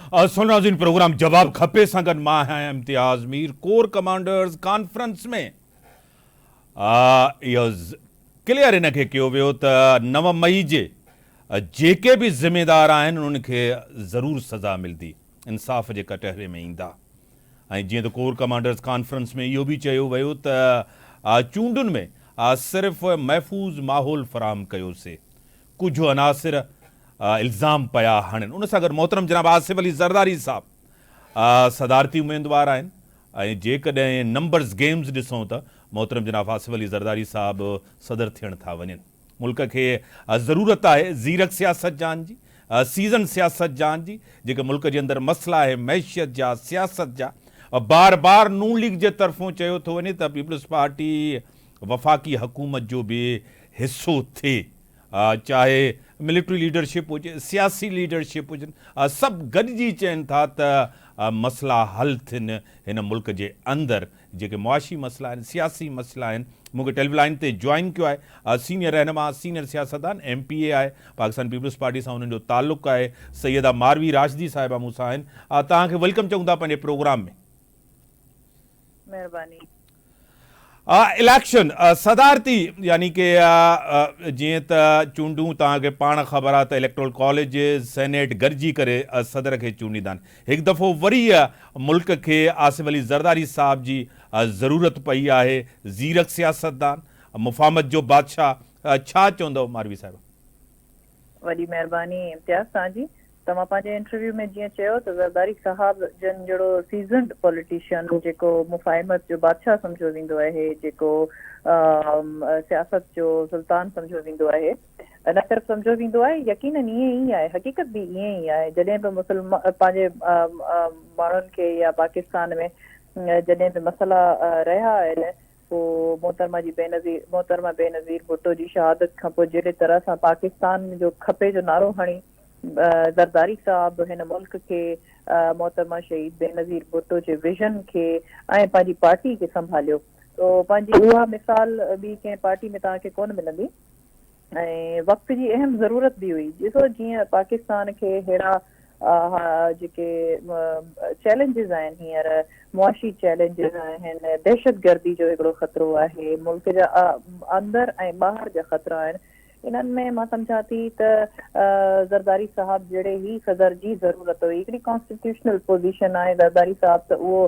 सुन नाज़रीन, प्रोग्राम जवाब खपे संगन मां है Imtiaz Mir. Corps commanders conference में इहो क्लियर इनखे कयो वियो त 9 मई जे जेके भी ज़िम्मेदार आहिनि उन्हनि खे ज़रूर सज़ा मिलंदी, इंसाफ़ जे कटहरे में ईंदा। ऐं जीअं त कोर कमांडर्स कॉन्फ्रेंस में इहो बि चयो वियो त चूंडुनि में सिर्फ़ु महफ़ूज़ माहौल फराहम कयोसीं। कुझु अनासिर इल्ज़ाम पिया हणनि। उन सां गॾु मोहतरम जनाब आसिफ अली ज़रदारी साहब सदारती उम्मीदवार आहिनि। ऐं जेकॾहिं नंबर्स गेम्स ॾिसूं त मोहतरम जनाब आसिफ अली ज़रदारी साहब सदर थियण था वञनि। मुल्क खे ज़रूरत आहे ज़ीरक सियासत जान जी, सीज़न सियासत जान जी। जेके मुल्क जे अंदरि मसइला आहे मैशियत जा, सियासत जा, बार बार नून लीग जे तरफ़ों चयो थो वञे त पीपल्स पार्टी वफ़ाक़ी हुकूमत जो बि हिसो थिए। चाहे मिलिट्री लीडरशिप हुजे, सियासी लीडरशिप हुजनि, सभु गॾिजी चवनि था त मसइला हल थियनि हिन मुल्क जे अंदरि। जेके मुआशी मसइला आहिनि, सियासी मसइला आहिनि। मूंखे टेलीविलाइन ते जॉइन कयो आहे सीनियर रहनुमा, सीनियर सियासतदान, MPA आहे, पाकिस्तान पीपल्स पार्टी सां हुननि जो ताल्लुक़ु आहे। सैयदा मारवी राशिदी साहिबा मूंसां आहिनि। तव्हांखे वेलकम चऊं था पंहिंजे प्रोग्राम में। महिरबानी। इलेक्शन सदारती यानी कि जीअं त चूंडूं तव्हांखे पाण ख़बर आहे त इलेक्टोरल कॉलेज सेनेट गॾिजी करे सदर खे चूंडींदा आहिनि। हिकु दफ़ो वरी मुल्क खे आसिफ अली ज़रदारी साहब जी ज़रूरत पई आहे। ज़ीरक सियासतदान, मुफ़ाहमत जो बादशाह। छा चवंदव मारवी साहिबा? वॾी महिरबानी इम्तियाज़ तव्हांजी। तव्हां पंहिंजे इंटरव्यू में जीअं चयो त ज़रदारी साहब जन जहिड़ो सीज़न्ड पॉलिटिशियन, जेको मुफ़ाहमत जो बादशाह सम्झो वेंदो आहे, जेको सियासत जो सुल्तान सम्झो वेंदो आहे, न सिर्फ़ु सम्झो वेंदो आहे, यकीनन ईअं ई आहे, हक़ीक़त बि ईअं ई आहे। जॾहिं बि मुस्लमान पंहिंजे माण्हुनि खे या पाकिस्तान में जॾहिं बि मसइला रहिया आहिनि, पोइ मोहतरमा बेनज़ीर भुट्टो जी शहादत खां पोइ जहिड़े तरह सां पाकिस्तान जो खपे जो नारो हणी ज़रदारी साहब हिन मुल्क खे, मोहतरमा शहीद बेनज़ीर भुट्टो जे विज़न खे ऐं पंहिंजी पार्टी खे संभालियो। तो पंहिंजी उहा मिसाल ॿी कंहिं पार्टी में तव्हांखे कोन मिलंदी। ऐं वक़्त जी अहम ज़रूरत बि हुई। ॾिसो, जीअं पाकिस्तान खे अहिड़ा जेके चैलेंजिस आहिनि, हींअर मुआशी चैलेंजिस आहिनि, दहशतगर्दी जो हिकिड़ो ख़तरो आहे, मुल्क जा अंदरि ऐं ॿाहिरि जा ख़तरा आहिनि। इन्हनि में मां सम्झां थी त ज़रदारी साहब जहिड़े ई सदर जी ज़रूरत हुई। हिकिड़ी कॉन्स्टिट्यूशनल पोज़ीशन आहे ज़रदारी साहब त उहो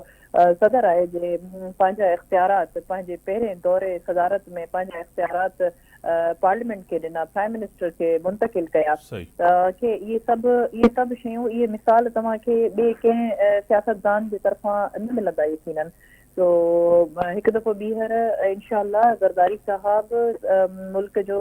सदर आहे जे पंहिंजा इख़्तियारात पंहिंजे पहिरें दौरे सदारत में पंहिंजा इख़्तियारात पार्लियामेंट खे ॾिना, प्राइम मिनिस्टर खे मुंतकिल कया। कि इहे सभु शयूं, इहे मिसाल तव्हांखे ॿिए कंहिं सियासतदान जे तरफ़ां न मिलंदा यकीनन। तो हिकु दफ़ो ॿीहर इंशाअल्लाह ज़रदारी साहब मुल्क जो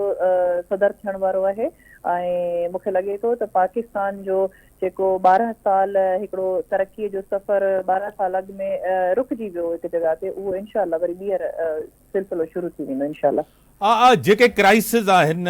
सदर थियण वारो आहे। ऐं मूंखे लॻे थो त पाकिस्तान जो जेको 12 साल हिकिड़ो तरक़ीअ जो सफ़र 12 साल अॻु में रुकिजी वियो हिकु जॻह ते, उहो इंशाअल्लाह वरी ॿीहर सिलसिलो शुरू थी वेंदो इंशाअल्लाह। जेके क्राइसिस आहिनि,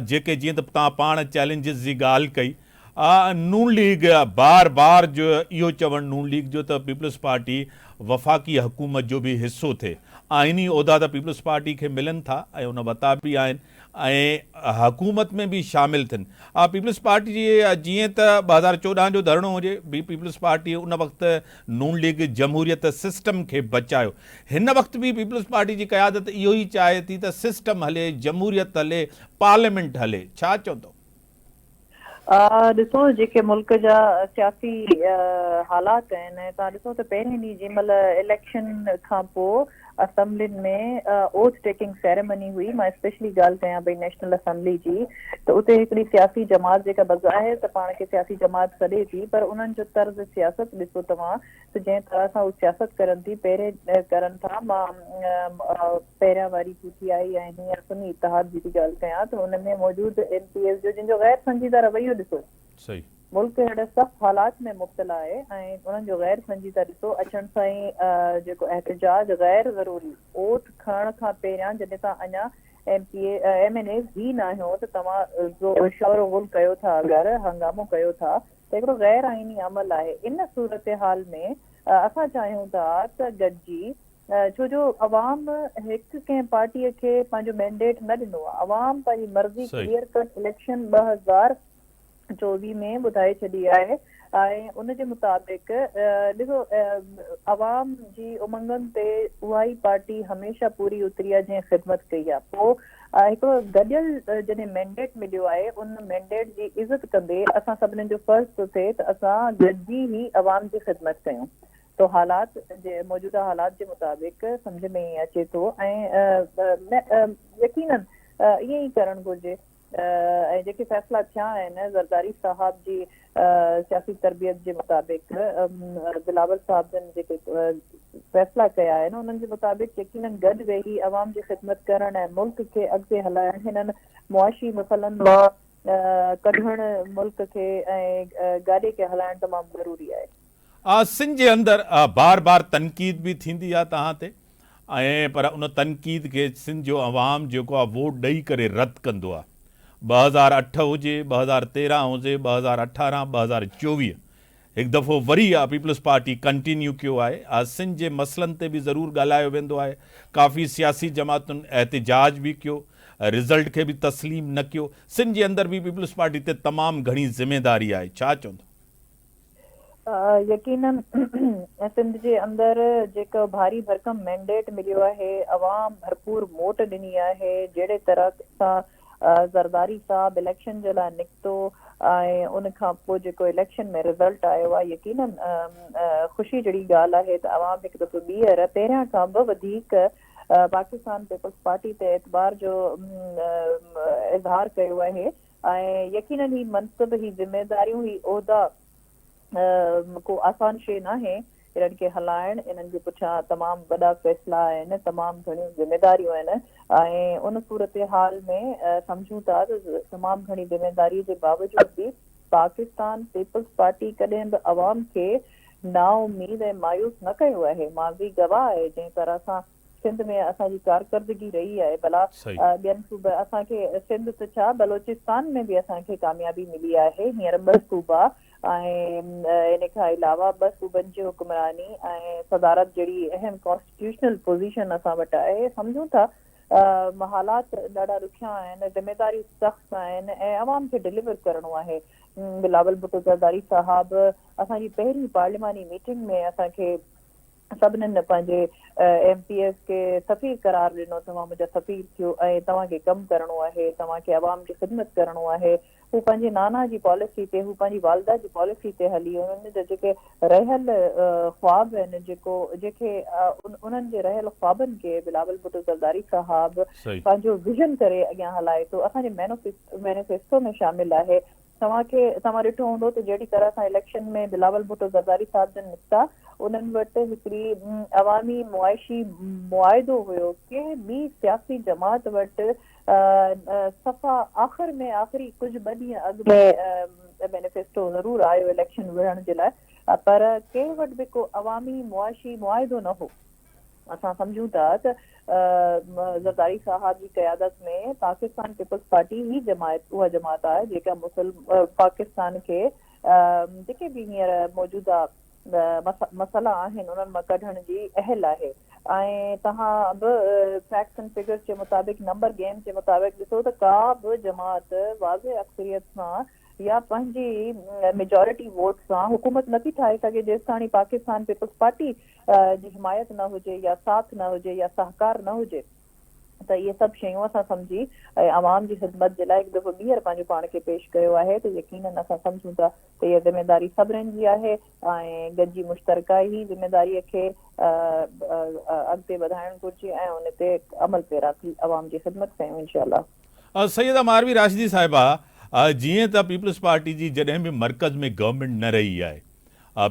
जेके जीअं त तव्हां पाण चैलेंजिस जी ॻाल्हि कई, नून लीग बार बार जो इहो चवणु नून लीग जो त पीपल्स पार्टी वफ़ाक़ी हुकूमत जो बि हिसो थिए। आइनी उहिदा त पीपल्स पार्टी खे मिलनि था ऐं उन वता बि आहिनि ऐं हुकूमत में बि शामिलु थियनि। पीपल्स पार्टी जी जीअं त 2014 जो धरणो हुजे, पीपल्स पार्टी उन वक़्तु नून लीग जमहूरियत सिस्टम खे बचायो। हिन वक़्तु बि पीपल्स पार्टी जी क़यादत इहो ई चाहे थी त सिस्टम हले, जमहूरियत हले, पार्लियामेंट हले। छा चवंदो? ॾिसो, जेके मुल्क जा सियासी हालात आहिनि, तव्हां ॾिसो त पहिरें ॾींहुं जंहिं महिल इलेक्शन खां पोइ असेंबलियुनि में ओथ टेकिंग सेरेमनी हुई, मां स्पेशली ॻाल्हि कयां भई नेशनल असेंबली जी, त उते हिकिड़ी सियासी जमात जेका बग़ाहिर त पाण खे सियासी जमात सॾे थी, पर उन्हनि जो तर्ज़ सियासत ॾिसो तव्हां त जंहिं तरह सां उहे सियासत करनि थी, पहिरें करनि था। मां पहिरियां वारी PTI ऐं हींअर सुन्नी इतिहाद जी थी ॻाल्हि कयां त हुन में मौजूदु MPS जो जिन जो गैर संजीदा रवैयो ॾिसो, मुल्क अहिड़े सख़्तु हालात में मुब्तला आहे ऐं उन्हनि जो गैर संजीदा ॾिसो अचण सां ई जेको एहतजाज गैर ज़रूरी ओथ खणण खां पहिरियां जॾहिं तव्हां अञा MNA ई न आहियो त तव्हां शोर गुल कयो था, अगरि हंगामो कयो था, त हिकिड़ो गैर आइनी अमल आहे। इन सूरत हाल में असां चाहियूं था त गॾिजी, छो जो अवाम हिकु कंहिं पार्टीअ खे पंहिंजो मैंडेट न ॾिनो आहे। अवाम पंहिंजी मर्ज़ी क्लियर कट इलेक्शन 2024 में ॿुधाए छॾी आहे ऐं उन जे मुताबिक़ ॾिसो अवाम जी उमंगनि ते उहा ई पार्टी हमेशह पूरी उतरी आहे जंहिं ख़िदमत कई आहे। पोइ हिकिड़ो गॾियल जॾहिं मैंडेट मिलियो आहे उन मैंडेट जी इज़त कंदे असां सभिनीनि जो फ़र्ज़ थो थिए त असां गॾिजी ई अवाम जी ख़िदमत कयूं। तो हालात जे मौजूदा हालात जे मुताबिक़ सम्झ में ई अचे थो ऐं यकीनन ईअं ई करणु घुरिजे। ऐं जेके फ़ैसिला थिया आहिनि ज़रदारी साहब जी सियासी तरबियत जे मुताबिक़ बिलावल साहब जन जेके फ़ैसिला कया आहिनि उन्हनि जे मुताबिक़ यकीनन गॾु वेही अवाम जी ख़िदमत करणु ऐं मुल्क खे अॻिते हलाइणु हिननि मुआशी मसइलनि मां कढणु मुल्क खे ऐं गाॾे खे हलाइणु तमामु ज़रूरी आहे। सिंध जे अंदरि बार बार तनक़ीद बि थींदी आहे तव्हां ते ऐं पर उन तनक़ीद खे सिंध जो अवाम जेको आहे वोट ॾेई करे रद्द कंदो आहे। 2008 हुजे, 2013 हुजे, 2018, 2024 हिकु दफ़ो वरी आहे पीपल्स पार्टी कंटिन्यू कयो आहे। सिंध जे मसइलनि ते बि ज़रूरु ॻाल्हायो वेंदो आहे। काफ़ी सियासी जमातुनि एहतिजाज बि कयो, रिज़ल्ट खे बि तस्लीम न कयो। सिंध जे अंदरि बि पीपल्स पार्टी ते तमामु घणी ज़िमेदारी आहे, छा चवंदो? यकीनन सिंध जे अंदरि जेको भारी भरकम मैंडेट मिलियो आहे, अवाम भरपूर वोट ॾिनी आहे। जहिड़े तरह सां ज़रदारी साहब इलेक्शन जे लाइ निकितो ऐं उन खां पोइ जेको इलेक्शन में रिज़ल्ट आयो आहे, यकीनन ख़ुशी जहिड़ी ॻाल्हि आहे त अवाम हिकु दफ़ो ॿीहर पहिरियां खां बि वधीक पाकिस्तान पीपल्स पार्टी ते एतबार जो इज़हार कयो आहे। ऐं यकीनन ही मनसब ही ज़िमेदारियूं ही उहिदा को आसान शइ न आहे। इन्हनि खे हलाइण, इन्हनि जे पुठियां तमामु वॾा फ़ैसिला आहिनि, तमामु घणियूं ज़िमेदारियूं आहिनि ऐं उन सूरत हाल में सम्झूं था त तमामु घणी ज़िमेदारीअ जे बावजूद बि पाकिस्तान पीपल्स पार्टी कॾहिं बि अवाम खे नाउमीद ऐं मायूस न कयो आहे। मां बि गवाह आहे जंहिं तरह सां सिंध में असांजी कारकर्दगी रही आहे। भला ॿियनि सूबे असांखे सिंध त छा बलोचिस्तान में बि असांखे कामयाबी मिली आहे। हींअर 2 सूबा ऐं इन खां अलावा 2 सूबनि जी हुक्मरानी ऐं सदारत जहिड़ी अहम कॉन्स्टिट्यूशनल पोज़ीशन असां वटि आहे। सम्झूं था हालात ॾाढा ॾुखिया आहिनि, ज़िमेदारियूं सख़्तु आहिनि ऐं अवाम खे डिलीवर करिणो आहे। बिलावल भुट्टो ज़रदारी साहब असांजी पहिरीं पार्लिमानी मीटिंग में असांखे सभिनीनि पंहिंजे MPs खे सफ़ीर करार ॾिनो, तव्हां मुंहिंजा सफ़ीर थियो ऐं तव्हांखे कमु करिणो आहे, तव्हांखे अवाम जी ख़िदमत करिणो आहे। हू पंहिंजे नाना जी पॉलिसी ते, हू पंहिंजी वालदा जी पॉलिसी ते हली। उन्हनि जा जेके रहियल ख्वाब आहिनि, जेके उन्हनि जे रहियल ख्वाबनि खे बिलावल भुट्टो ज़रदारी साहब पंहिंजो विजन करे अॻियां हलाए थो, असांजे मैनिफेस्टो में शामिल आहे। तव्हां ॾिठो हूंदो त जहिड़ी तरह सां इलेक्शन में बिलावल भुट्टो ज़रदारी साहब जन निकिता, उन्हनि वटि हिकिड़ी अवामी मुआइशी मुआइदो हुयो। कंहिं ॿी सियासी जमात वटि सफ़ा आख़िरी कुझु 2 ॾींहं अॻु में मैनिफेस्टो ज़रूरु आयो इलेक्शन विढ़ण जे लाइ, पर कंहिं वटि बि को अवामी मुआइशी मुआइदो न हो। असां सम्झूं था त ज़रदारी साहब जी क़यादत में पाकिस्तान पीपल्स पार्टी ही उहा जमात आहे जेका पाकिस्तान खे जेके बि हींअर मौजूदा मसइला आहिनि उन्हनि मां कढण जी अहल आहे। ऐं तव्हां बि फैक्ट्स एंड फिगर्स जे मुताबिक़, नंबर गेम जे मुताबिक़ ॾिसो त का बि जमात वाज़े अक्सरियत सां या पंहिंजी मेजॉरिटी वोट सां हुकूमत नथी ठाहे सघे जेसि ताणी पाकिस्तान पीपल्स पार्टी जी हिमायत न हुजे या साथ न हुजे या सहकार न हुजे। त इहे सभु शयूं असां सम्झी ऐं अवाम जी ख़िदमत जे लाइ हिकु दफ़ो ॿीहर पंहिंजे पाण खे पेश कयो आहे त यकीनन असां सम्झूं था त इहा ज़िमेदारी सभिनीनि जी आहे ऐं गॾिजी मुश्तरका ई ज़िमेदारीअ खे अॻिते वधाइणु घुरिजे ऐं उन ते अमल पैरा थी अवाम जी ख़िदमत कयूं इंशाअल्लाह। सैयदा मारवी राशिदी साहिबा, जीअं त पीपल्स पार्टी जी जॾहिं बि मर्कज़ में गवर्नमेंट न रही आहे,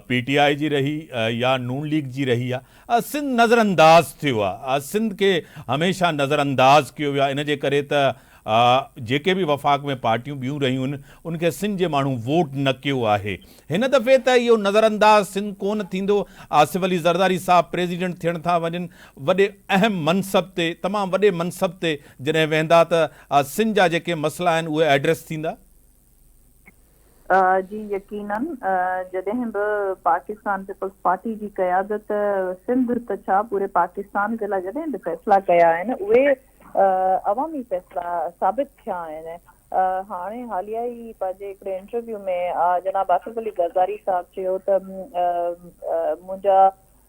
PTI जी रही या नून लीग जी रही आहे, सिंध नज़रअंदाज़ थियो आहे। सिंध खे हमेशह नज़रअंदाज़ कयो वियो आहे। इन जे करे त जेके बि वफ़ाक़ में पार्टियूं ॿियूं रहियूं आहिनि उनखे सिंध जे माण्हू वोट न कयो आहे। हिन दफ़े त इहो नज़रअंदाज़ सिंध कोन थींदो। आसिफ अली ज़रदारी साहब प्रेसिडेंट थियण था वञनि, वॾे अहम मनसब ते, तमामु वॾे मनसब ते जॾहिं वेंदा त सिंध जा जेके मसइला आहिनि उहे एड्रेस थींदा। जी यकीनन जॾहिं बि पाकिस्तान पीपल्स पार्टी जी क़यादत सिंध त छा पूरे पाकिस्तान जे लाइ जॾहिं बि फ़ैसिला कया आहिनि, उहे अवामी फैसला साबित थिया आहिनि। हाणे हालिया ई पंहिंजे हिकिड़े इंटरव्यू में जनाब आसिफ अली ज़रदारी साहब चयो त मुंहिंजा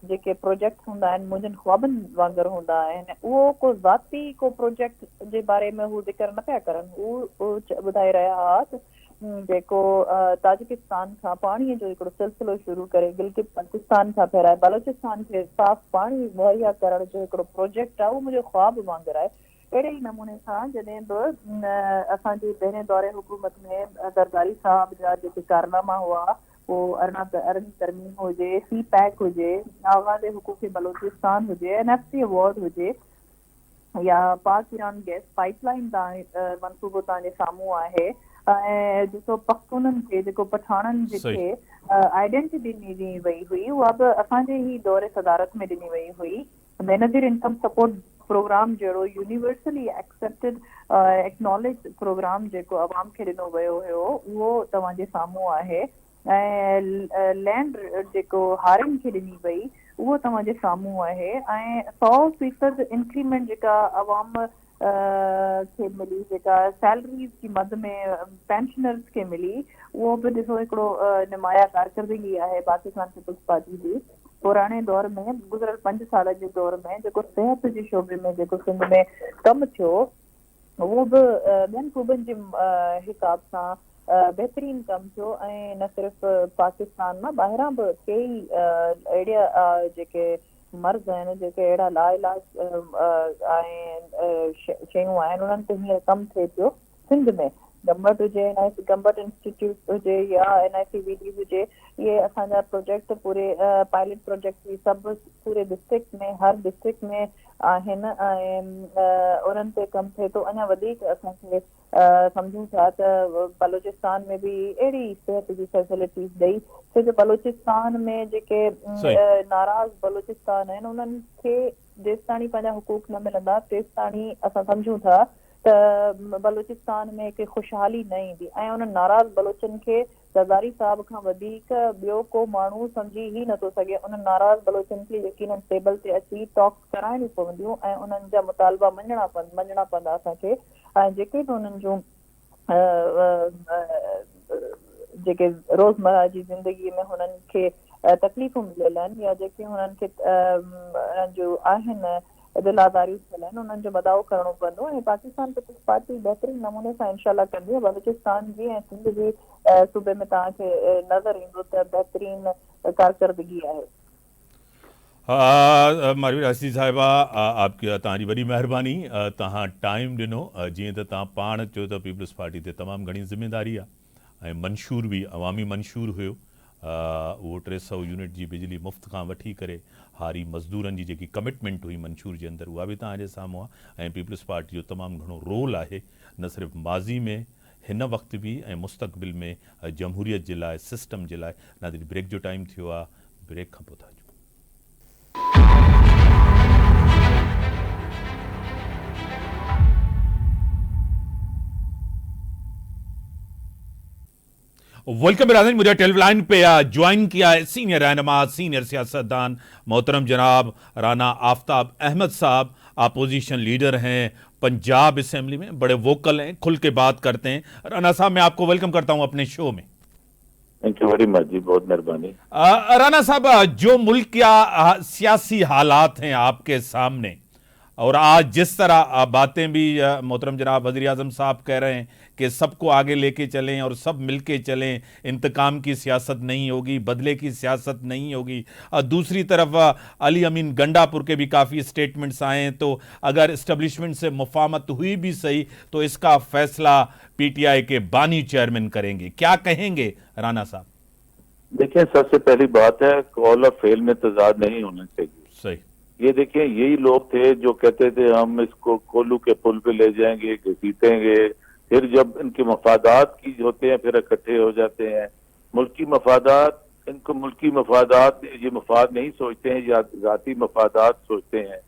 जेके प्रोजेक्ट हूंदा आहिनि मुंहिंजनि ख्वाबनि वांगुरु हूंदा आहिनि। उहो को ज़ाती को प्रोजेक्ट जे बारे में हू ज़िक्र न पिया करनि। हू ॿुधाए रहिया हुआ त जेको ताजिकिस्तान खां पाणीअ जो हिकिड़ो सिलसिलो शुरू करे गिलगित बल्तिस्तान खां फेराए बलोचिस्तान खे साफ़ पाणी मुहैया करण जो हिकिड़ो प्रोजेक्ट आहे, उहो मुंहिंजो ख्वाबु वांगुरु आहे। अहिड़े ई नमूने सां जॾहिं बि असांजे पहिरें दौरे हुकूमत में ज़रदारी साहब जा जेके कारनामा हुआ, पोइ अरणी तरमीम हुजे, सी पैक हुजे, आवाज़ हुकूक बलोचिस्तान हुजे, NFC अवॉर्ड हुजे, या पाक ईरान गैस पाइपलाइन मनसूबो तव्हांजे साम्हूं आहे। ऐं ॾिसो पख्तूननि खे जेको पठाणनि खे आइडेंटिटी ॾिनी वई हुई, उहा बि असांजे ई दौरे सदारत में ॾिनी वई हुई। बेनज़ीर इनकम सपोर्ट प्रोग्राम जहिड़ो यूनिवर्सली एक्सेप्टेड एक्नॉलेज प्रोग्राम जेको अवाम खे ॾिनो वियो हुयो, उहो तव्हांजे साम्हूं आहे। ऐं लैंड जेको हारियुनि खे ॾिनी वई, उहो तव्हांजे साम्हूं आहे। ऐं 100% इंक्रीमेंट जेका अवाम खे मिली, जेका सैलरीज़ की मद में पेंशनर्स खे मिली, उहो बि ॾिसो हिकिड़ो नुमाया कारकर्दगी आहे पाकिस्तान पीपल्स पार्टी जी। पुराणे दौर में गुज़िरियल 5 साल जे दौर में जेको सिहत जे शोबे में जेको सिंध में कमु थियो, उहो बि ॿियनि सूबनि जे हिसाब सां बहितरीन कमु थियो। ऐं न सिर्फ़ु पाकिस्तान मां ॿाहिरां बि कई अहिड़ा जेके मर्ज़ आहिनि, जेके अहिड़ा लाइलाज शयूं आहिनि, उन्हनि ते हींअर कमु थिए पियो सिंध में। गंबट हुजे, गंबट इंस्टीट्यूट हुजे, या NICVD हुजे, इहे असांजा प्रोजेक्ट पूरे पायलट प्रोजेक्ट बि सभु पूरे डिस्ट्रिक्ट में, हर डिस्ट्रिक्ट में आहिनि। ऐं उन्हनि ते कमु थिए थो। अञा वधीक असांखे सम्झूं था त बलोचिस्तान में बि अहिड़ी सिहत जी फैसिलिटीज़ ॾेई छो जो बलोचिस्तान में जेके नाराज़ बलोचिस्तान आहिनि, उन्हनि खे जेसिताणी पंहिंजा हुकूक न मिलंदा तेसिताणी असां सम्झूं था त बलोचिस्तान में हिकु ख़ुशहाली न ईंदी। ऐं उन्हनि नाराज़ बलोचनि खे ज़रदारी साहब खां वधीक ॿियो को माण्हू सम्झी ई नथो सघे। उन्हनि नाराज़ बलोचनि खे यकीनन टेबल ते अची टॉक्स कराइणियूं पवंदियूं ऐं उन्हनि जा मुतालबा मञणा पवंदा असांखे। ऐं जेके बि उन्हनि जूं जेके रोज़मर्रा जी ज़िंदगी में हुननि खे तकलीफ़ूं मिलियल आहिनि, या जेके हुननि खे जो आहिनि दिलादारियूं थियल आहिनि, उन्हनि जो मदाओ करणो पवंदो। ऐं पाकिस्तान पीपल्स पार्टी बहितरीन नमूने सां इंशाल्लाह कंदी आहे। बलूचिस्तान जी ऐं सिंध जी सूबे में तव्हांखे नज़र ईंदो त बहितरीन कारकर्दगी आहे। मारवी रासी साहिबा, आपकी तव्हांजी वॾी महिरबानी, तव्हां टाइम ॾिनो। जीअं त तव्हां पाण चयो त पीपल्स पार्टी ते तमामु घणी ज़िम्मेदारी आहे ऐं मंशूर बि अवामी मंशूर हुयो। उहो 300 यूनिट जी बिजली मुफ़्त खां वठी करे हारी मज़दूरनि जी जेकी कमिटमेंट हुई मंशूर जे अंदरि, उहा बि तव्हांजे साम्हूं आहे। ऐं पीपल्स पार्टी जो तमामु घणो रोल आहे, न सिर्फ़ु माज़ी में, हिन वक़्तु बि ऐं मुस्तक़बिल में जमहूरियत जे लाइ, सिस्टम जे लाइ। नाज़रीन, ब्रेक जो टाइम थियो आहे, ब्रेक खां पोइ था अचूं। वेलकम बिरादरीन, मुझे टेलीलाइन पे ज्वाइन किया है सीनियर रहनुमा, सीनियर सियासतदान मोहतरम जनाब राना आफ्ताब अहमद साहब। अपोजिशन लीडर हैं पंजाब असेंबली में, बड़े वोकल हैं, खुल के बात करते हैं। राना साहब, मैं आपको वेलकम करता हूं अपने शो में। थैंक यू वेरी मच जी, बहुत मेहरबानी। राना साहब, जो मुल्क का सियासी हालात हैं आपके सामने, और आज जिस तरह बातें भी मोहतरम जनाब वज़ीर आज़म साहब कह रहे हैं कि सबको आगे लेके चलें और सब मिलके चलें, इंतकाम की सियासत नहीं होगी, बदले की सियासत नहीं होगी। दूसरी तरफ अली अमीन गंडापुर के भी काफ़ी स्टेटमेंट्स आए हैं, तो अगर इस्टेब्लिशमेंट से मुफाहमत हुई भी सही तो इसका फैसला PTI के बानी चेयरमैन करेंगे। क्या कहेंगे राना साहब? देखिए, सबसे पहली बात है, कॉल ऑफ फेल में तजाद नहीं होना चाहिए। सही। ये देखिए, यही लोग थे जो कहते थे हम इसको कोल्लू के पुल पे ले जाएंगे, घसीटेंगे, फिर जब इनके मफादात की होते हैं फिर इकट्ठे हो जाते हैं। मुल्की मफादात, इनको मुल्की मफादात, ये मफाद नहीं सोचते हैं, या जाती मफादात सोचते हैं।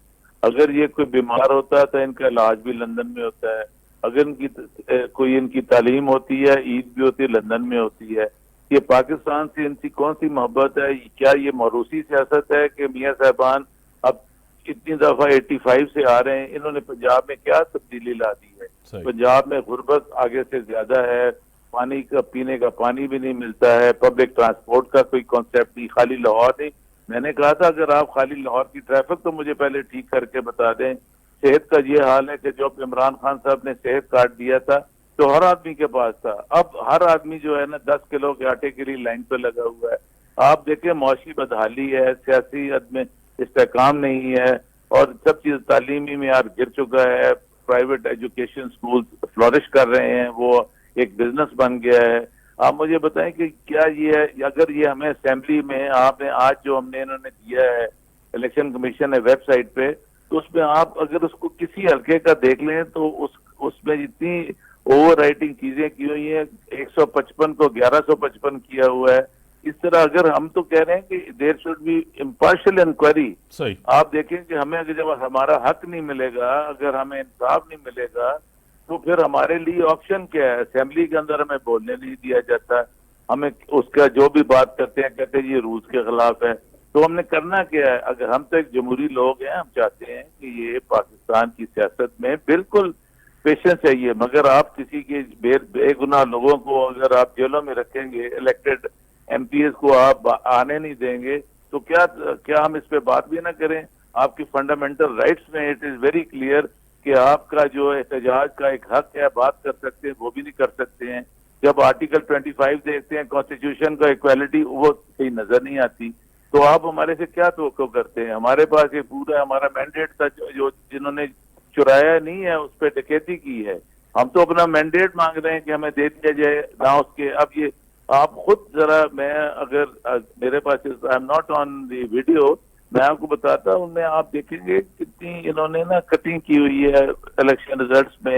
अगर ये कोई बीमार होता है तो इनका इलाज भी लंदन में होता है। अगर इनकी कोई इनकी तालीम होती है, ईद भी होती है, लंदन में होती है। ये पाकिस्तान से इनकी कौन सी मोहब्बत है? क्या ये मौरूसी सियासत है कि मियाँ साहबान अब इतनी दफा 85 से आ रहे हैं, इन्होंने पंजाब में क्या तब्दीली ला दी है। पंजाब में गुर्बत आगे से ज्यादा है, पानी का पीने का पानी भी नहीं मिलता है, पब्लिक ट्रांसपोर्ट का कोई कॉन्सेप्ट नहीं, खाली लाहौर नहीं। मैंने कहा था अगर आप खाली लाहौर की ट्रैफिक तो मुझे पहले ठीक करके बता दें। सेहत का ये हाल है कि जब इमरान खान साहब ने सेहत कार्ड दिया था तो हर आदमी के पास था, अब हर आदमी जो है ना 10 किलो के आटे के लिए लाइन पे लगा हुआ है। आप देखें मौशी बदहाली है, सियासी में इस्तेकाम नहीं है, और सब चीज तालीमी मेयार गिर चुका है। प्राइवेट एजुकेशन स्कूल फ्लोरिश कर रहे हैं, वो एक बिजनेस बन गया है। आप मुझे बताएं कि क्या ये है, अगर ये हमें असेंबली में आपने आज जो हमने इन्होंने दिया है इलेक्शन कमीशन है वेबसाइट पे, तो उसमें आप अगर उसको किसी हल्के का देख लें तो उसमें जितनी ओवर राइटिंग चीजें की हुई है, 155 को 1155 किया हुआ है। इस तरह अगर हम तो कह रहे हैं कि there should be impartial inquiry. सही। आप देखें कि हमें अगर जब हमारा हक नहीं मिलेगा, अगर हमें इंसाफ नहीं मिलेगा, तो फिर हमारे लिए ऑप्शन क्या है। असेंबली के अंदर हमें बोलने नहीं दिया जाता, हमें उसका जो भी बात करते हैं कहते हैं ये रूल्स के खिलाफ है। तो हमने करना क्या है। अगर हम तो एक जमहूरी लोग हैं, हम चाहते हैं कि ये पाकिस्तान की सियासत में बिल्कुल पेशेंस चाहिए, मगर आप किसी के बेगुनाह लोगों को अगर आप जेलों में रखेंगे, इलेक्टेड एमपीएस को आप आने नहीं देंगे, तो क्या हम इस पे बात भी ना करें। आपकी फंडामेंटल राइट्स में इट इज वेरी क्लियर कि आपका जो एहतजाज का एक हक है, बात कर सकते हैं, वो भी नहीं कर सकते हैं। जब आर्टिकल 25 देखते हैं कॉन्स्टिट्यूशन का इक्वालिटी, वो कहीं नजर नहीं आती। तो आप हमारे से क्या तवक्को करते हैं। हमारे पास ये पूरा हमारा मैंडेट था, जो जिन्होंने चुराया नहीं है उस पर डकैती की है। हम तो अपना मैंडेट मांग रहे हैं कि हमें दे दिया जाए ना उसके। अब ये आप खुद जरा, मैं अगर मेरे पास I am not on the video, मैं आपको बताता हूँ, उनमें आप देखेंगे कितनी इन्होंने ना कटिंग की हुई है इलेक्शन रिजल्ट्स में।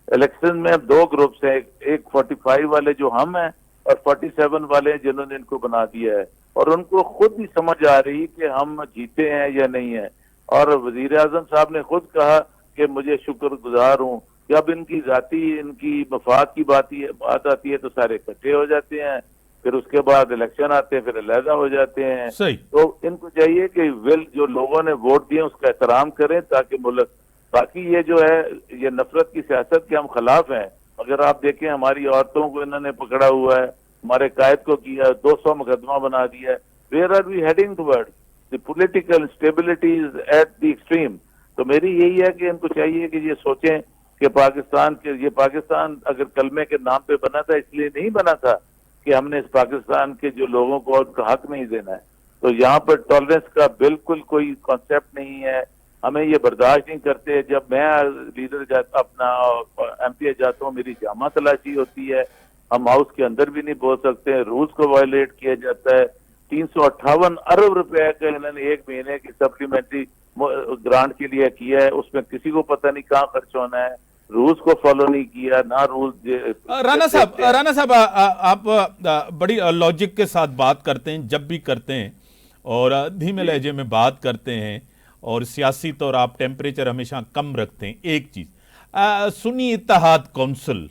इलेक्शन में अब दो ग्रुप्स हैं, एक 45 वाले जो हम हैं और 47 वाले जिन्होंने इनको बना दिया है, और उनको खुद ही समझ आ रही कि हम जीते हैं या नहीं है। और वजीर आजम साहब ने खुद कहा कि मुझे शुक्रगुजार हूँ। जब इनकी जाती इनकी मफाद की बात आती है तो सारे इकट्ठे हो जाते हैं, फिर उसके बाद इलेक्शन आते हैं, फिर अलहदा हो जाते हैं। सही। तो इनको चाहिए कि जो लोगों ने वोट दिए उसका एहतराम करें, ताकि मुल्क, बाकी ये जो है ये नफरत की सियासत के हम खिलाफ हैं। अगर आप देखें हमारी औरतों को इन्होंने पकड़ा हुआ है, हमारे कायद को किया, 200 मुकदमा बना दिया है। Where are we heading towards? The political stability is at the extreme. तो मेरी यही है कि इनको चाहिए कि ये सोचें कि पाकिस्तान अगर कलमे के नाम पे बना था, इसलिए नहीं बना था कि हमने इस पाकिस्तान के जो लोगों को उनका हक नहीं देना है। तो यहाँ पर टॉलरेंस का बिल्कुल कोई कॉन्सेप्ट नहीं है। हमें ये बर्दाश्त नहीं करते। जब मैं लीडर अपना एमपी जाता हूँ, मेरी जामा तलाशी होती है, हम हाउस के अंदर भी नहीं बोल सकते, रूल्स को वायलेट किया जाता है। 358 अरब रुपए का इन्होंने एक महीने की सप्लीमेंट्री ग्रांट के लिए किया है, उसमें किसी को पता नहीं कहाँ खर्च होना है। रूल्स को फॉलो नहीं किया, ना रूल्स। राना साहब आप बड़ी लॉजिक के साथ बात करते हैं, जब भी करते हैं, और धीमे लहजे में बात करते हैं, और सियासी तौर आप टेम्परेचर हमेशा कम रखते हैं। एक चीज सुन्नी इत्तेहाद कौंसिल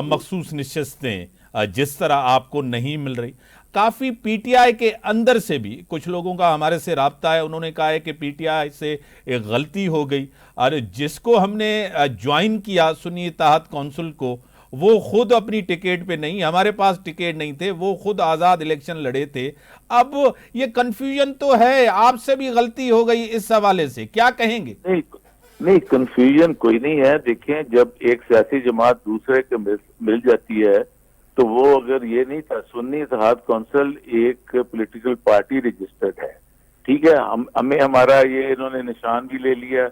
मखसूस नशिस्तें जिस तरह आपको नहीं मिल रही, काफ़ी पीटीआई के अंदर से भी कुछ लोगों का हमारे से राब्ता है, उन्होंने कहा है कि पीटीआई से एक गलती हो गई, और जिसको हमने ज्वाइन किया सुन्नी इत्तेहाद कौंसिल को, वो खुद अपनी टिकट पे नहीं, हमारे पास टिकट नहीं थे, वो खुद आज़ाद इलेक्शन लड़े थे। अब ये कंफ्यूजन तो है, आपसे भी गलती हो गई इस हवाले से, क्या कहेंगे? नहीं, कंफ्यूजन कोई नहीं है। देखें, जब एक सियासी जमात दूसरे के मिल जाती है तो वो, अगर ये नहीं था, सुन्नी इत्तेहाद कौंसिल एक पॉलिटिकल पार्टी रजिस्टर्ड है, ठीक है। हमें हमारा ये इन्होंने निशान भी ले लिया,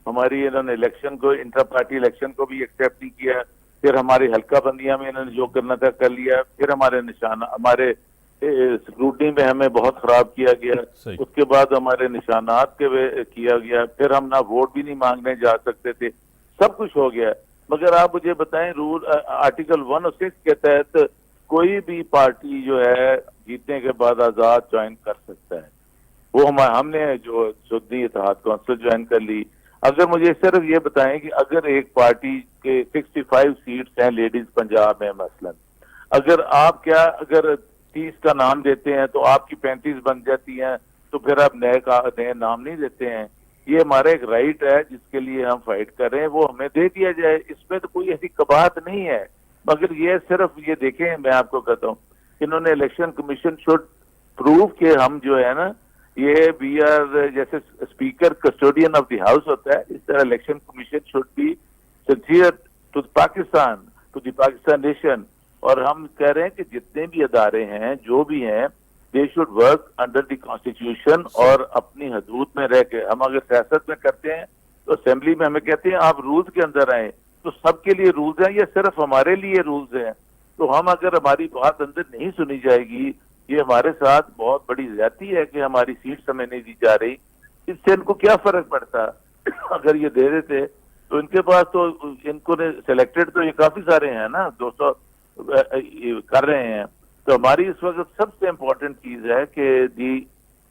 हमारी इन्होंने इलेक्शन को, इंटर पार्टी इलेक्शन को भी एक्सेप्ट नहीं किया, फिर हमारी हल्का बंदियां में इन्होंने जो करना था कर लिया, फिर हमारे निशान, हमारे स्क्रूटनी में हमें बहुत खराब किया गया, उसके बाद हमारे निशानात के किया गया, फिर हम ना वोट भी नहीं मांगने जा सकते थे, सब कुछ हो गया। मगर आप मुझे बताएं, रूल आर्टिकल 106 के तहत कोई भी पार्टी जो है जीतने के बाद आजाद ज्वाइन कर सकता है। वो हमने जो सुन्नी इत्तेहाद कौंसिल ज्वाइन कर ली। अगर मुझे सिर्फ ये बताएं कि अगर एक पार्टी के 65 सीट्स हैं लेडीज पंजाब में मसलन, अगर 30 का नाम देते हैं तो आपकी 35 बन जाती हैं, तो फिर आप नए नाम नहीं देते हैं। ये हमारा एक राइट है जिसके लिए हम फाइट कर रहे हैं, वो हमें दे दिया जाए, इसमें तो कोई ऐसी कबाहत नहीं है। मगर ये सिर्फ ये देखें, मैं आपको कहता हूँ, इन्होंने इलेक्शन कमीशन शुड प्रूव कि हम जो है ना, ये वी आर, जैसे speaker custodian of the house होता है, इस तरह election commission should be sincere to Pakistan, to the Pakistan nation. और हम कह रहे हैं कि जितने भी अदारे हैं, जो भी हैं, they should work under the constitution और अपनी हदूद में रह के। हम अगर सियासत में करते हैं तो असेंबली में हमें कहते हैं आप रूल्स के अंदर आए, तो सबके लिए रूल्स हैं, ये सिर्फ हमारे लिए रूल्स हैं। तो हम अगर हमारी बात अंदर नहीं सुनी जाएगी, ये हमारे साथ बहुत बड़ी ज्यादती है कि हमारी सीट हमें नहीं दी जा रही। इससे इनको क्या फर्क पड़ता? अगर ये दे देते तो इनके पास तो, इनको ने सिलेक्टेड तो ये काफी सारे हैं ना, 200 कर रहे हैं। तो हमारी इस वक्त सबसे इम्पोर्टेंट चीज है कि जी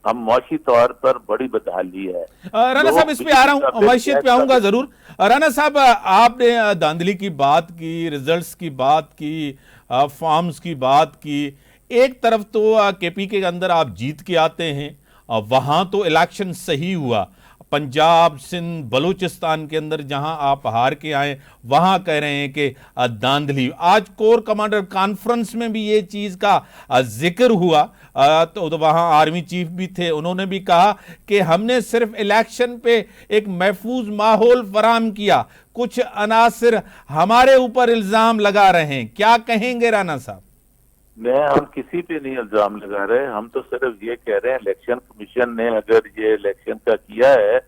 हम मुआशी तौर पर बड़ी बदहाली है। राना साहब, इस पे आ रहा हूँ, मैशियत पे आऊंगा जरूर। राना साहब, आपने धांधली की बात की, रिजल्ट्स की बात की, फॉर्म्स की बात की। एक तरफ तो केपी के अंदर आप जीत के आते हैं, वहां तो इलेक्शन सही हुआ। पंजाब, सिंध, बलूचिस्तान के अंदर जहां आप हार के आए, वहां कह रहे हैं कि धांधली। आज कोर कमांडर कॉन्फ्रेंस में भी ये चीज का जिक्र हुआ, तो वहां आर्मी चीफ भी थे, उन्होंने भी कहा कि हमने सिर्फ इलेक्शन पे एक महफूज माहौल फराहम किया, कुछ अनासिर हमारे ऊपर इल्जाम लगा रहे हैं। क्या कहेंगे राना साहब? हम किसी पे नहीं इल्जाम लगा रहे, हम तो सिर्फ ये कह रहे हैं इलेक्शन कमीशन ने अगर ये इलेक्शन का किया है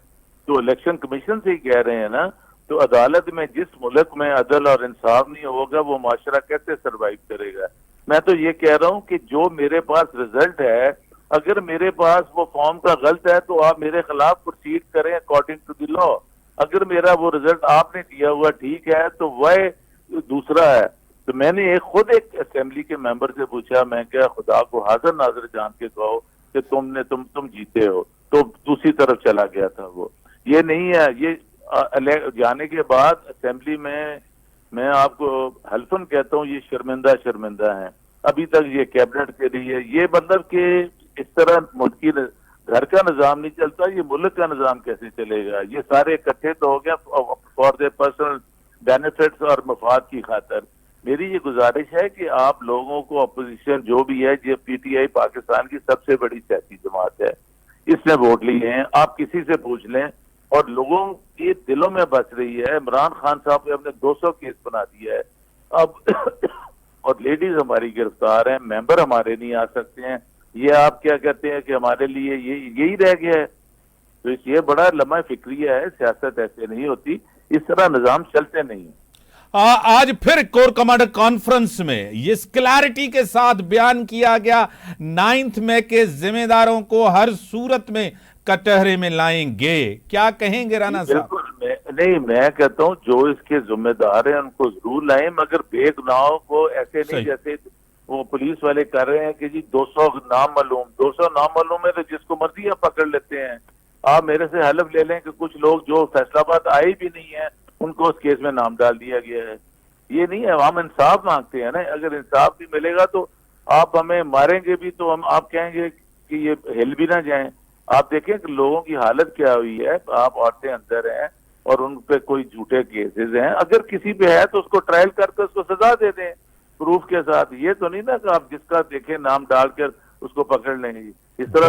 तो इलेक्शन कमीशन से ही कह रहे हैं ना। तो अदालत में, जिस मुल्क में अदल और इंसाफ नहीं होगा, वो माशरा कैसे सरवाइव करेगा? मैं तो ये कह रहा हूं कि जो मेरे पास रिजल्ट है, अगर मेरे पास वो फॉर्म का गलत है तो आप मेरे खिलाफ प्रोसीड करें अकॉर्डिंग टू द लॉ। अगर मेरा वो रिजल्ट आपने दिया हुआ ठीक है तो वह दूसरा है। तो मैंने खुद एक असेंबली के मेंबर से पूछा, मैं क्या खुदा को हाजिर नाजिर जान के कहो कि तुम जीते हो, तो दूसरी तरफ चला गया था वो। ये नहीं है, ये जाने के बाद असेंबली में मैं आपको हल्फन कहता हूँ, ये शर्मिंदा है। अभी तक ये कैबिनेट के लिए ये मतलब कि इस तरह मुल्क की घर का निजाम नहीं चलता, ये मुल्क का निजाम कैसे चलेगा? ये सारे इकट्ठे तो हो गया फॉर देयर पर्सनल बेनिफिट्स और मफाद की खातर। मेरी ये गुजारिश है कि आप लोगों को, अपोजिशन जो भी है, ये पीटीआई पाकिस्तान की सबसे बड़ी सियासी जमात है, इसने वोट लिए हैं, आप किसी से पूछ लें, और लोगों के दिलों में बस रही है। इमरान खान साहब ने अपने 200 केस बना दिया है अब और लेडीज हमारी गिरफ्तार हैं, मेंबर हमारे नहीं आ सकते हैं। ये आप क्या कहते हैं कि हमारे लिए यही रह गया है? तो ये बड़ा लम्हा फिक्रिया है, सियासत ऐसे नहीं होती, इस तरह निजाम चलते नहीं। आज फिर कोर कमांडर कॉन्फ्रेंस में ये क्लैरिटी के साथ बयान किया गया, 9 मई के जिम्मेदारों को हर सूरत में कटहरे में लाएंगे। क्या कहेंगे राना साहब? नहीं, मैं कहता हूं जो इसके जिम्मेदार हैं उनको जरूर लाएं, मगर बेगुनाहों को ऐसे नहीं जैसे वो पुलिस वाले कर रहे हैं कि जी 200 नामालूम है तो जिसको मर्जी आप पकड़ लेते हैं। आप मेरे से हलफ ले लें कि कुछ लोग जो फैसलाबाद आए भी नहीं है उनको उस केस में नाम डाल दिया गया है। ये नहीं है, हम इंसाफ मांगते हैं ना। अगर इंसाफ भी मिलेगा तो आप हमें मारेंगे भी तो हम आप कहेंगे कि ये हिल भी ना जाएं। आप देखें कि लोगों की हालत क्या हुई है। आप औरतें अंदर हैं और उन पे कोई झूठे केसेस हैं, अगर किसी पे है तो उसको ट्रायल करके उसको सजा दे दें प्रूफ के साथ। ये तो नहीं ना कि आप जिसका देखें नाम डालकर उसको पकड़ लेंगे। इस तरह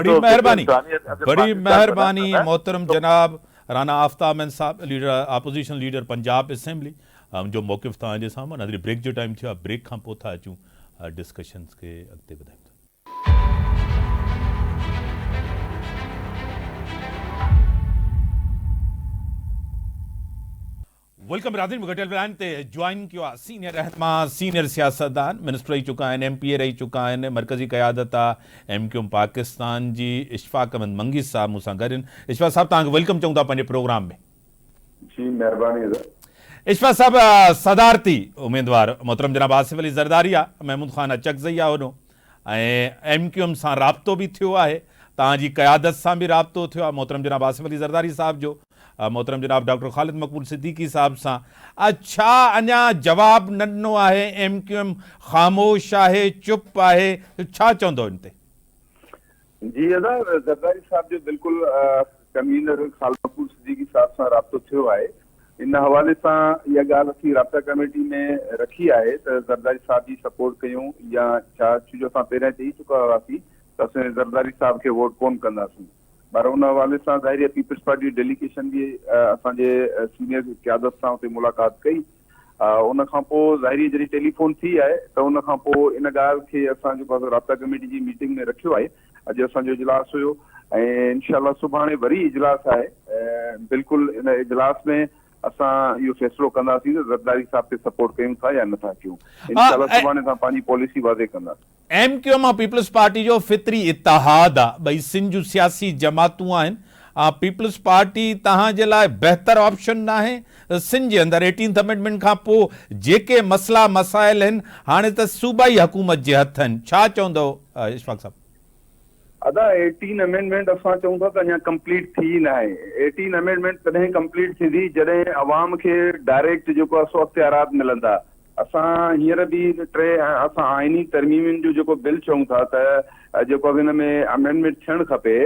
बड़ी मेहरबानी मोहतरम जनाब राना आफ्ताब साहब, leader opposition leader Punjab assembly, जो मौक़िफ़ तव्हांजे साम्हूं। नज़री ब्रेक जो टाइम थियो, ब्रेक खां पोइ था अचूं डिस्कशन्स के अॻिते वधायूं। वेलकम राधीन घटियल बयान ते ज्वाइन किया सीनियर रहनमा सीनियर सियासतदान मिनिस्टर रही चुका है, MPA रही चुका है, मरकजी क़यादत आहे MQM पाकिस्तान जी इशफाक अहमद मंगी साहब मूंसां गॾु आहिनि। इशफाक साहब तव्हांखे वेलकम चऊं था पंहिंजे प्रोग्राम में। जी महिरबानी। इशफाक साहब, सदारती उम्मीदवार मोहतरम जनाब आसिफ अली ज़रदारी आहे, महमूद ख़ान अचकज़ई आहे होॾो, ऐं MQM सां राब्तो बि थियो आहे, तव्हांजी क़यादत सां बि राब्तो थियो आहे मोहतरम जनाब आसिफ अली ज़रदारी साहब जो, मोहतरम जनाब डॉक्टर ख़ालिद मक़बूल सिद्दीकी साहब सां। अच्छा, अञा जवाब न ॾिनो आहे, MQM ख़ामोश आहे, चुप आहे, छा चवंदो इन ते? जी अदा ज़रदारी साहब जो बिल्कुल कन्वीनर खालमकूर सिद्दीकी साहब सां राब्तो थियो आहे। इन हवाले सां इहा ॻाल्हि असीं राब्ता कमेटी में रखी आहे त ज़रदारी साहब जी सपोर्ट कयूं या छा, छो जो असां पहिरियां चई चुका हुआसीं त असां ज़रदारी साहब खे वोट कोन कंदासीं। पर उन हवाले सां ज़ाहिर आहे पीपल्स पार्टी डेलीगेशन बि असांजे सीनियर क़यादत सां हुते मुलाक़ात कई। उन खां पोइ ज़ाहिरी जॾहिं टेलीफोन थी आहे त उन खां पोइ इन ॻाल्हि खे असां जेको आहे राब्ता कमेटी जी मीटिंग में रखियो आहे। अॼु असांजो इजलास हुयो ऐं इनशाला सुभाणे वरी इजलास आहे। बिल्कुलु इन इजलास में असां इहो फ़ैसिलो कंदासीं त ज़रदारी साहब खे सपोर्ट कयूं था या नथा कयूं। इनशाला सुभाणे असां पंहिंजी पॉलिसी वाज़े कंदासीं। MQM और पीपल्स पार्टी जो फितरी इतिहाद आहे, ॿई सिंध जूं सियासी जमातूं आहिनि। पीपल्स पार्टी तव्हांजे लाइ बहितर ऑप्शन न आहे सिंध जे अंदरि 18th अमेंडमेंट खां पोइ जेके मसइला मसाइल आहिनि हाणे त सूबाई हुकूमत जे हथ आहिनि, छा चवंदव इशफाक साहब? अदा 18 अमेंडमेंट असां चऊं था त अञा कंप्लीट थी न आहे। 18 अमेंडमेंट तॾहिं कंप्लीट थींदी जॾहिं अवाम खे डायरेक्ट जेको आहे सो अख़्तियारात मिलंदा। असां हींअर बि असां आइनी तरमीमुनि जो जेको बिल चऊं था त जेको हिन में अमेंडमेंट थियणु खपे,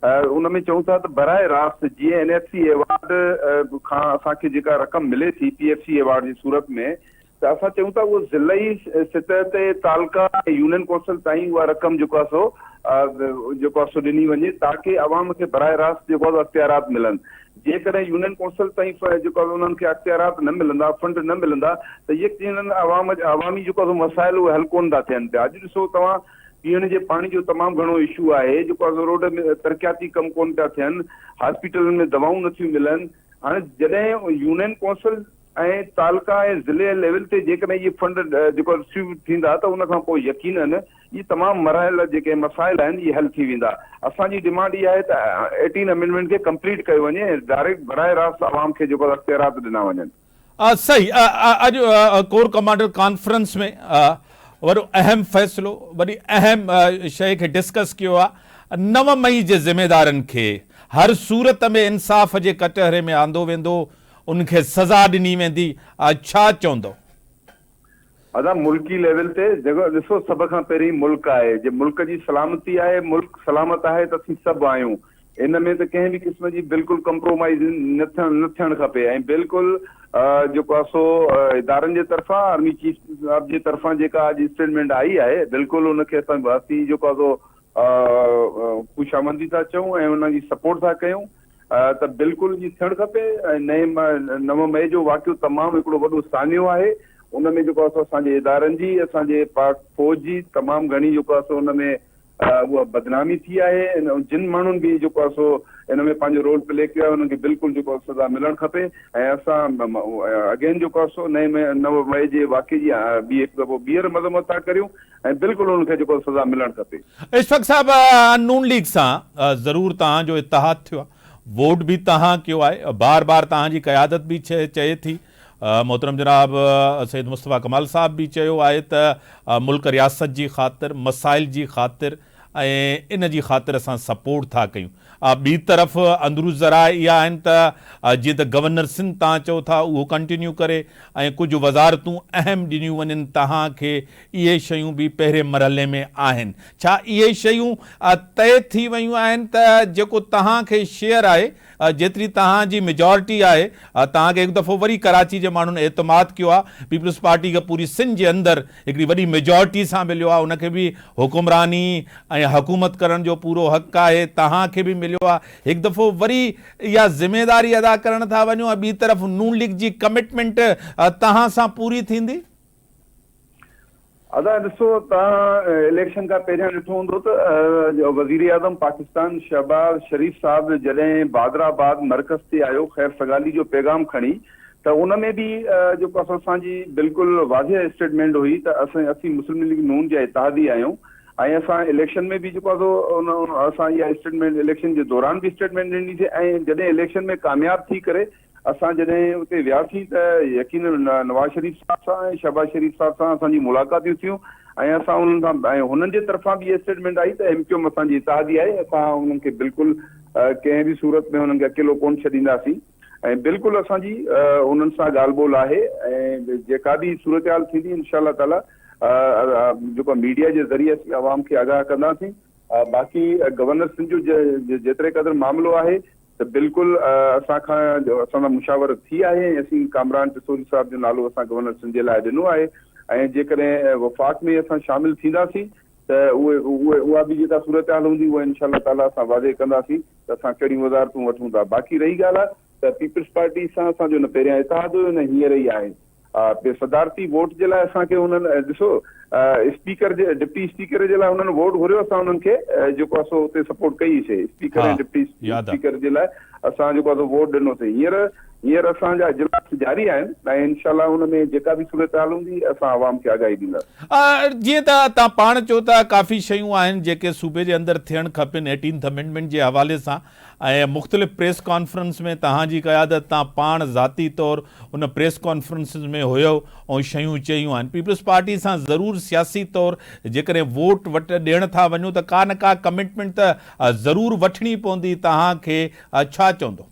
उन में चऊं था त बराए रास्त जीअं NFC एवार्ड खां असांखे जेका रक़म मिले थी PFC एवार्ड जी सूरत में, त असां चऊं था उहो ज़िलई सतह ते तालका यूनियन कौंसिल ताईं उहा रक़म जेको आहे सो ॾिनी वञे ताकी अवाम खे बराए रास्त जेको आहे अख़्तियारात मिलनि। जेकॾहिं यूनियन कौंसिल ताईं जेको आहे उन्हनि खे अख़्तियारात न मिलंदा, फंड न मिलंदा त यकीनन अवामी जेको आहे मसाइल उहे हल कोन था थियनि पिया। अॼु ॾिसो तव्हां पीअण जे पाणी जो तमामु घणो इशू आहे, जेको आहे रोड में तरक़ियाती कम कोन पिया थियनि, हॉस्पिटलनि में दवाऊं नथियूं मिलनि। हाणे जॾहिं यूनियन कौंसिल ऐं तालका ऐं ज़िले लेवल ते जेकॾहिं इहे फंड जेको रिसीव थींदा त उन खां पोइ यकीनन इहे तमामु मराइल जेके मसाइल आहिनि इहे हल थी वेंदा। असांजी डिमांड इहा आहे त 18 अमेंडमेंट खे कंप्लीट कयो वञे ऐं डायरेक्ट बराए रास्त आवाम खे जेको अख़्तियारात ॾिना वञनि। सही। अॼु कोर कमांडर कॉन्फ्रेंस में वॾो अहम फ़ैसिलो, वॾी अहम शइ खे डिस्कस कयो आहे। 9 मई जे ज़िम्मेदारनि खे हर सूरत में इंसाफ़ जे कटहरे में आंदो वेंदो, उनखे सज़ा ॾिनी वेंदी, छा चवंदो? अदा मुल्की लेवल ते जेको ॾिसो सभ खां पहिरीं मुल्क आहे, जे मुल्क जी सलामती आहे, मुल्क सलामत आहे त असीं सभु आहियूं। इन में त कंहिं बि क़िस्म जी बिल्कुलु कंप्रोमाइज़ न थियणु खपे ऐं बिल्कुलु जेको आहे सो इदारनि जे तरफ़ां आर्मी चीफ साहब जे तरफ़ां जेका अॼु स्टेटमेंट आई आहे बिल्कुलु उनखे असीं जेको आहे सो ख़ुशामंदी था चऊं ऐं उनजी सपोर्ट था कयूं त बिल्कुलु इहो थियणु खपे। ऐं 9 मई जो वाक़ियो तमामु हिकिड़ो वॾो सान्यो आहे। उन में जेको आहे सो असांजे इदारनि जी, असांजे पाक फ़ौज जी तमामु घणी जेको आहे सो उन में उहा बदनामी थी आहे। जिन माण्हुनि बि जेको आहे सो इन में पंहिंजो रोल प्ले कयो आहे उन्हनि खे बिल्कुलु जेको आहे सज़ा मिलणु खपे। ऐं असां अगेन जेको आहे सो 9 मई जे वाक़े जी हिकु दफ़ो ॿीहर मज़म्मत था करियूं ऐं बिल्कुलु उनखे जेको सज़ा मिलणु खपे। इशफाक साहब, नून लीग सां ज़रूरु तव्हांजो इतिहाद थियो आहे, वोट बि तव्हां कयो आहे, बार बार तव्हांजी क़यादत बि चए थी। मोहतरम जनाब सैयद मुस्तफ़ा कमाल साहब भी चयो आहे त मुल्क रियासत जी ख़ातिर, मसाइल जी ख़ातिर ऐं इन जी ख़ातिर असां सपोर्ट था कयूं। ॿी तरफ़ अंदरू ज़राए इहा आहिनि त जीअं त गवर्नर सिंध तव्हां चओ था उहो कंटिन्यू करे ऐं कुझु वज़ारतूं अहम ॾिनियूं वञनि तव्हांखे, इहे शयूं बि पहिरें मरहले में आहिनि। छा इहे शयूं तय थी वियूं आहिनि त जेको तव्हांखे शेयर आहे, जेतिरी तव्हांजी मेजॉरिटी आहे, तव्हांखे हिकु दफ़ो वरी कराची जे माण्हुनि एतमाद कयो आहे, पीपल्स पार्टी खे पूरी सिंध जे अंदरि हिकिड़ी वॾी मेजॉरिटी सां मिलियो आहे, उनखे बि हुकुमरानी ऐं हुकूमत करण जो पूरो हक़ आहे, तव्हांखे बि मिलियो आहे, हिकु दफ़ो वरी इहा ज़िम्मेदारी अदा करण था वञो ऐं ॿी तरफ़ नून लीग जी कमिटमेंट तव्हां सां पूरी थींदी? अदा ॾिसो, तव्हां इलेक्शन खां पहिरियां ॾिठो हूंदो त वज़ीर आज़म पाकिस्तान शहबाज शरीफ़ साहब जॾहिं बादराबाद मरकज़ ते आयो ख़ैर सगाली जो पैगाम खणी, त उन में बि जेको असांजी बिल्कुलु वाज़िह स्टेटमेंट हुई त असीं मुस्लिम लीग नून जा इतिहादी आहियूं ऐं असां इलेक्शन में बि जेको आहे असां इहा स्टेटमेंट इलेक्शन जे दौरान बि स्टेटमेंट ॾिनीसीं ऐं जॾहिं इलेक्शन में कामयाब थी करे असां जॾहिं उते वियासीं त यकीन नवाज़ शरीफ़ साहब सां ऐं शहबाज शरीफ़ साहब सां असांजी मुलाक़ातियूं थियूं ऐं असां उन्हनि सां ऐं हुननि जे तरफ़ां बि इहा स्टेटमेंट आई त MQM असांजी इतिहादी आहे, असां उन्हनि खे बिल्कुलु कंहिं बि सूरत में हुननि खे अकेलो कोन छॾींदासीं ऐं बिल्कुलु असांजी उन्हनि सां ॻाल्हि ॿोल आहे ऐं जेका बि सूरत हाल थींदी इंशाअल्लाह ताला जेको मीडिया जे ज़रिए असीं आवाम खे आगाह कंदासीं बाक़ी गवर्नर सिंध जो जेतिरे क़दुरु मामिलो आहे त बिल्कुलु असां खां असांजा मुशावर थी आहे। असीं कामरान टिसोरी साहिब जो नालो असां गवर्नर सिंध जे लाइ ॾिनो आहे ऐं जेकॾहिं वफ़ाक़ में असां शामिल थींदासीं त उहा बि जेका सूरत हाल हूंदी उहा इंशाअल्लाह ताला असां वाज़े कंदासीं त असां कहिड़ियूं वज़ारतूं वठूं था। बाक़ी रही ॻाल्हि आहे त पीपल्स पार्टी सां असांजो न पहिरियां इतिहाद हुयो न हींअर ई आहे। सदारती वोट जे लाइ असांखे हुननि ॾिसो स्पीकर जे डिप्टी स्पीकर जे लाइ हुननि वोट घुरियो, असां हुननि खे जेको आहे सो हुते सपोर्ट कईसीं। स्पीकर ऐं डिप्टी स्पीकर जे लाइ असां जेको आहे वोट ॾिनोसीं। हींअर असांजा इजलास जारी आहिनि ऐं इनशाअल्लाह हुन में जेका बि सूरत हाल हूंदी असां आवाम खे आगाही ॾींदासीं। जीअं त तव्हां पाण चओ था काफ़ी शयूं आहिनि जेके सूबे जे अंदरि थियणु खपनि 18th अमेंडमेंट जे हवाले सां, ऐं मुख़्तलिफ़ प्रेस कॉन्फ्रेंस में तव्हांजी क़यादत तव्हां पाण ज़ाती तौरु उन प्रेस कॉन्फ्रेंसिस में हुयो ऐं शयूं चयूं आहिनि। पीपल्स पार्टी सां ज़रूरु सियासी तौरु जेकॾहिं वोट ॾियण था वञो त का न का कमिटमेंट त ज़रूरु वठणी पवंदी। तव्हांखे छा चवंदो?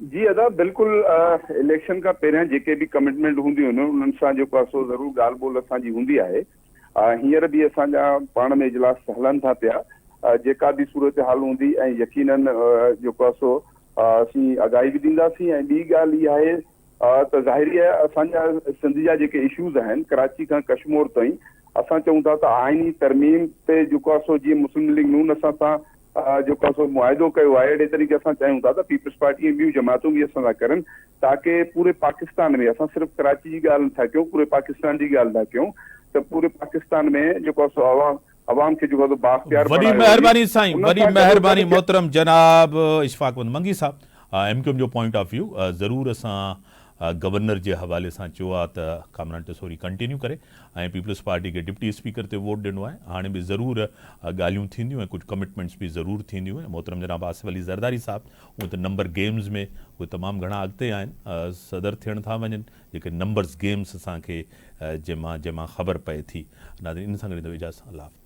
जी अदा बिल्कुलु इलेक्शन खां पहिरियां जेके बि कमिटमेंट हूंदियूं आहिनि उन्हनि सां जेको आहे सो ज़रूरु ॻाल्हि ॿोल असांजी हूंदी आहे। हींअर बि असांजा पाण में इजलास हलनि था पिया। जेका बि सूरत हाल हूंदी ऐं यकीनन जेको आहे सो असीं आगाही बि ॾींदासीं। ऐं ॿी ॻाल्हि इहा आहे त ज़ाहिरी आहे असांजा सिंध जा जेके इशूज़ आहिनि कराची खां कश्मीर ताईं असां चऊं था त आइनी तरमीम ते जेको आहे सो जीअं मुस्लिम लीग नून असां सां जेको आहे सो मुआइदो कयो आहे अहिड़े तरीक़े असां चाहियूं था त पीपल्स पार्टी ऐं ॿियूं जमातूं बि असां सां करनि ताकी पूरे पाकिस्तान में असां सिर्फ़ु कराची जी ॻाल्हि नथा कयूं, पूरे पाकिस्तान जी ॻाल्हि था कयूं त पूरे पाकिस्तान में जेको आहे सो अवाम खे जेको आहे बाख्तियार वॾी महिरबानी साईं, वॾी महिरबानी मोहतरम जनाब इशफाक़ मंगी साहब। एमक्यूएम जो पॉइंट ऑफ व्यू ज़रूरु असां गवर्नर जे हवाले सां चयो आहे त कामरान टिसोरी कंटिन्यू करे ऐं पीपल्स पार्टी खे डिप्टी स्पीकर ते वोट ॾिनो आहे। हाणे बि ज़रूरु ॻाल्हियूं थींदियूं ऐं कुझु कमिटमेंट्स बि ज़रूरु थींदियूं। मोहतरम जनाब आसिफ अली ज़रदारी साहब उहे त नंबर गेम्स में उहे तमामु घणा अॻिते आहिनि, सदर थियण था वञनि जेके नंबर्स गेम्स असांखे जंहिंमां ख़बर पए थी। नाज़रीन इन सां गॾु इजाज़त, अल्लाह हाफ़िज़।